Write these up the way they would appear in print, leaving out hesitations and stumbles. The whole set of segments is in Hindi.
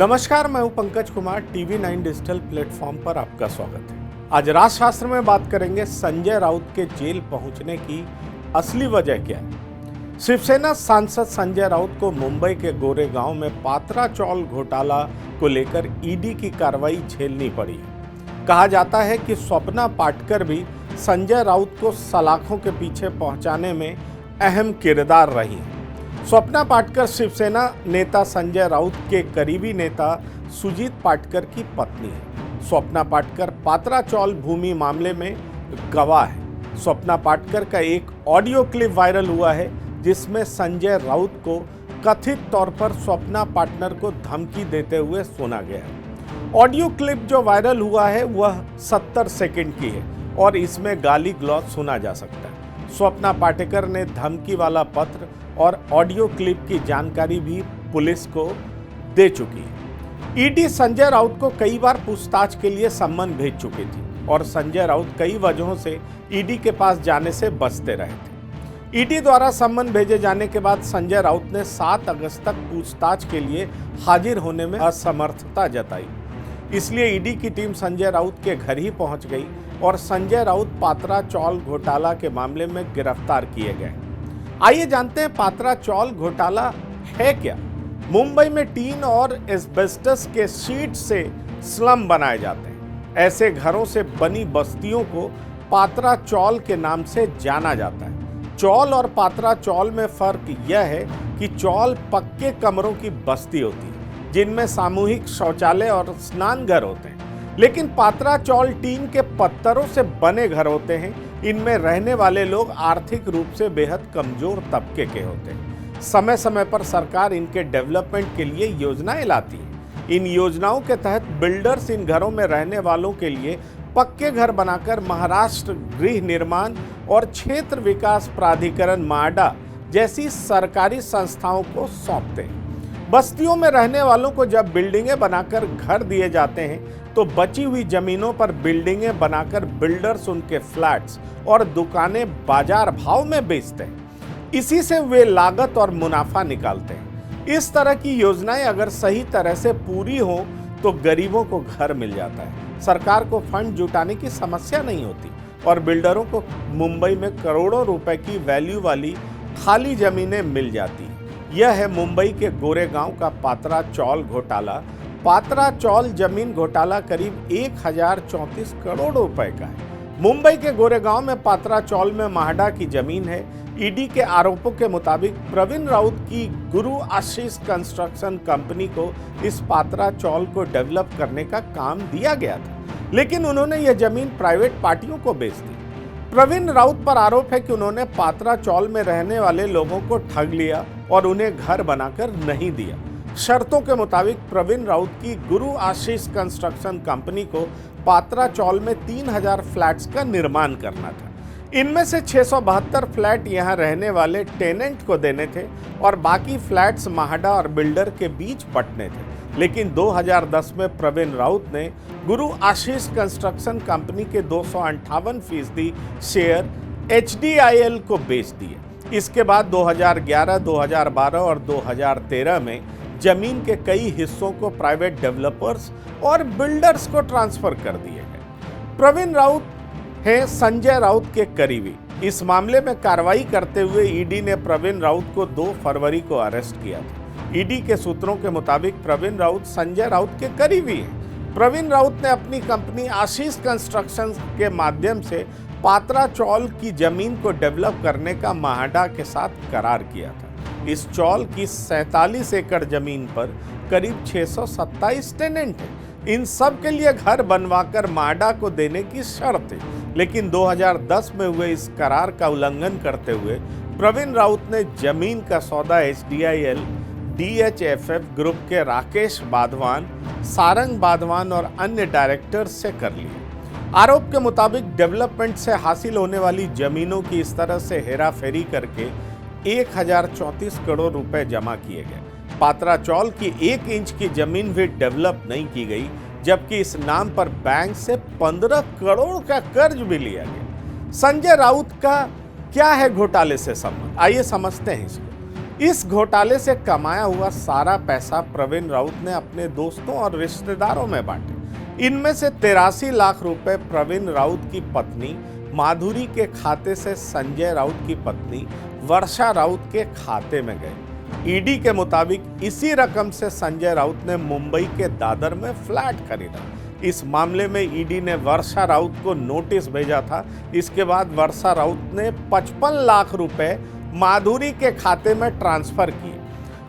नमस्कार, मैं हूं Pankaj Kumar. TV 9 digital platform पर आपका स्वागत है। आज राजशास्त्र में बात करेंगे संजय राउत के जेल पहुंचने की असली वजह क्या है। शिवसेना सांसद संजय राउत को मुंबई के गोरेगांव में पात्रा चौल घोटाला को लेकर ईडी की कार्रवाई झेलनी पड़ी। कहा जाता है कि स्वप्ना पाटकर भी संजय राउत को सलाखों के पीछे पहुंचाने में अहम किरदार रही है। स्वप्ना पाटकर शिवसेना नेता संजय राउत के करीबी नेता सुजीत पाटकर की पत्नी है। स्वप्ना पाटकर पात्रा चौल भूमि मामले में गवाह है। स्वप्ना पाटकर का एक ऑडियो क्लिप वायरल हुआ है जिसमें संजय राउत को कथित तौर पर स्वप्ना पार्टनर को धमकी देते हुए सुना गया है। ऑडियो क्लिप जो वायरल हुआ है वह 70 सेकंड की है और इसमें गाली गलौज सुना जा सकता है। स्वप्ना पाटेकर ने धमकी वाला पत्र और ऑडियो क्लिप की जानकारी भी पुलिस को दे चुकी है। ईडी संजय राउत को कई बार पूछताछ के लिए सम्मन भेज चुकी थी और संजय राउत कई वजहों से ईडी के पास जाने से बचते रहे थे। ईडी द्वारा सम्मन भेजे जाने के बाद संजय राउत ने 7 अगस्त तक पूछताछ के लिए हाजिर होने में असमर्थता जताई। इसलिए ईडी की टीम संजय राउत के घर ही पहुंच गई और संजय राउत पात्रा चौल घोटाला के मामले में गिरफ्तार किए गए। आइए जानते हैं पात्रा चौल घोटाला है क्या। मुंबई में टीन और एस्बेस्टस के शीट से स्लम बनाए जाते हैं। ऐसे घरों से बनी बस्तियों को पात्रा चौल के नाम से जाना जाता है। चौल और पात्रा चौल में फर्क यह है कि चौल पक्के कमरों की बस्ती होती है जिनमें सामूहिक शौचालय और स्नान घर होते हैं, लेकिन पात्रा चौल टीन के पत्थरों से बने घर होते हैं। इनमें रहने वाले लोग आर्थिक रूप से बेहद कमजोर तबके के होते हैं। समय समय पर सरकार इनके डेवलपमेंट के लिए योजनाएं लाती है। इन योजनाओं के तहत बिल्डर्स इन घरों में रहने वालों के लिए पक्के घर बनाकर महाराष्ट्र गृह निर्माण और क्षेत्र विकास प्राधिकरण माडा जैसी सरकारी संस्थाओं को सौंपते हैं। बस्तियों में रहने वालों को जब बिल्डिंगें बनाकर घर दिए जाते हैं तो बची हुई जमीनों पर बिल्डिंगें बनाकर बिल्डर्स उनके फ्लैट्स और दुकानें बाजार भाव में बेचते हैं। इसी से वे लागत और मुनाफा निकालते हैं। इस तरह की योजनाएं अगर सही तरह से पूरी हो तो गरीबों को घर मिल जाता है, सरकार को फंड जुटाने की समस्या नहीं होती और बिल्डरों को मुंबई में करोड़ों रुपए की वैल्यू वाली खाली जमीनें मिल जाती हैं। यह है मुंबई के गोरेगांव का पात्रा चौल घोटाला। पात्रा चौल जमीन घोटाला करीब 1034 करोड़ रुपए का है। मुंबई के गोरेगांव में पात्रा चौल में माहडा की जमीन है। ईडी के आरोपों के मुताबिक प्रवीण राउत की गुरु आशीष कंस्ट्रक्शन कंपनी को इस पात्रा चौल को डेवलप करने का काम दिया गया था, लेकिन उन्होंने यह जमीन प्राइवेट पार्टियों को बेच दी। प्रवीण राउत पर आरोप है कि उन्होंने पात्रा चौल में रहने वाले लोगों को ठग लिया और उन्हें घर बनाकर नहीं दिया। शर्तों के मुताबिक प्रवीण राउत की गुरु आशीष कंस्ट्रक्शन कंपनी को पात्रा चौल में 3000 फ्लैट्स का निर्माण करना था। इनमें से 672 फ्लैट यहां रहने वाले टेनेंट को देने थे और बाकी फ्लैट्स माहडा और बिल्डर के बीच बंटने थे। लेकिन 2010 में प्रवीण राउत ने गुरु आशीष कंस्ट्रक्शन कंपनी के 258% शेयर HDIL को बेच दिए। इसके बाद 2011, 2012 और 2013 में जमीन के कई हिस्सों को प्राइवेट डेवलपर्स और बिल्डर्स को ट्रांसफर कर दिए गए। प्रवीण राउत हैं संजय राउत के करीबी। इस मामले में कार्रवाई करते हुए ईडी ने प्रवीण राउत को 2 फरवरी को अरेस्ट किया था। ईडी के सूत्रों के मुताबिक प्रवीण राउत संजय राउत के करीबी हैं। प्रवीण राउत ने अपनी कंपनी आशीष कंस्ट्रक्शन के माध्यम से पात्रा चौल की जमीन को डेवलप करने का माहडा के साथ करार किया था। इस चौल की 47 एकड़ जमीन पर करीब 627 टेनेंट हैं। इन सब के लिए घर बनवाकर माडा को देने की शर्त है, लेकिन 2010 में हुए इस करार का उल्लंघन करते हुए प्रवीण राउत ने जमीन का सौदा HDIL, DHFF ग्रुप के राकेश बाधवान, सारंग बाधवान और अन्य डायरेक्टर्स से कर लिया। आरोप के मुताबिक डेवलपमेंट से हासिल होने वाली जमीनों की इस तरह से हेराफेरी करके 1034 करोड़ रुपए जमा किए गए। पात्रा चौल की 1 इंच की जमीन भी डेवलप नहीं की गई, जबकि इस नाम पर बैंक से 15 करोड़ का कर्ज भी लिया गया। संजय राउत का क्या है घोटाले से संबंध, आइए समझते हैं इसको। इस घोटाले से कमाया हुआ सारा पैसा प्रवीण राउत ने अपने दोस्तों और रिश्तेदारों में बांटे। इनमें से 83 लाख रुपए प्रवीण राउत की पत्नी माधुरी के खाते से संजय राउत की पत्नी वर्षा राउत के खाते में गए। ईडी के मुताबिक इसी रकम से संजय राउत ने मुंबई के दादर में फ्लैट खरीदा। इस मामले में ईडी ने वर्षा राउत को नोटिस भेजा था। इसके बाद वर्षा राउत ने 55 लाख रुपए माधुरी के खाते में ट्रांसफर किए।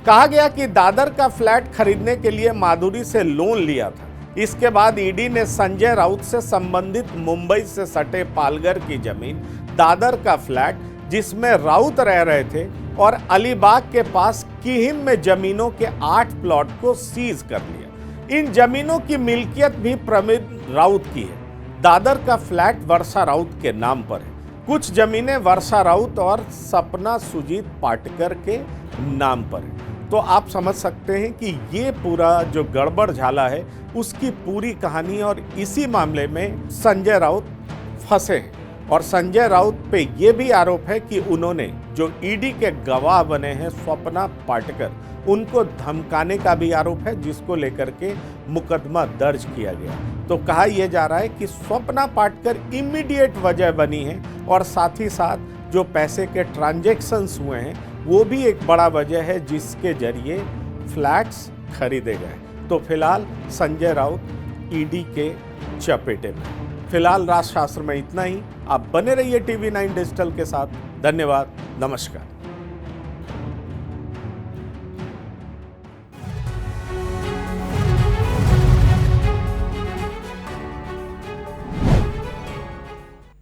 कहा गया कि दादर का फ्लैट खरीदने के लिए माधुरी से लोन लिया था। इसके बाद ईडी ने संजय राउत से संबंधित मुंबई से सटे पालघर की जमीन, दादर का फ्लैट जिसमें राउत रह रहे थे और अलीबाग के पास किहिम में जमीनों के 8 प्लॉट को सीज कर लिया। इन जमीनों की मिल्कियत भी प्रवीण राउत की है। दादर का फ्लैट वर्षा राउत के नाम पर है। कुछ जमीनें वर्षा राउत और सपना सुजीत पाटकर के नाम पर है। तो आप समझ सकते हैं कि ये पूरा जो गड़बड़ झाला है उसकी पूरी कहानी, और इसी मामले में संजय राउत फंसे हैं। और संजय राउत पे ये भी आरोप है कि उन्होंने जो ईडी के गवाह बने हैं स्वप्ना पाटकर, उनको धमकाने का भी आरोप है, जिसको लेकर के मुकदमा दर्ज किया गया। तो कहा यह जा रहा है कि स्वप्ना पाटकर इमीडिएट वजह बनी है, और साथ ही साथ जो पैसे के ट्रांजैक्शंस हुए हैं वो भी एक बड़ा वजह है जिसके जरिए फ्लैट्स खरीदे गए। तो फिलहाल संजय राउत ईडी के चपेटे में। फिलहाल राजशास्त्र में इतना ही। आप बने रहिए टीवी 9 डिजिटल के साथ। धन्यवाद, नमस्कार।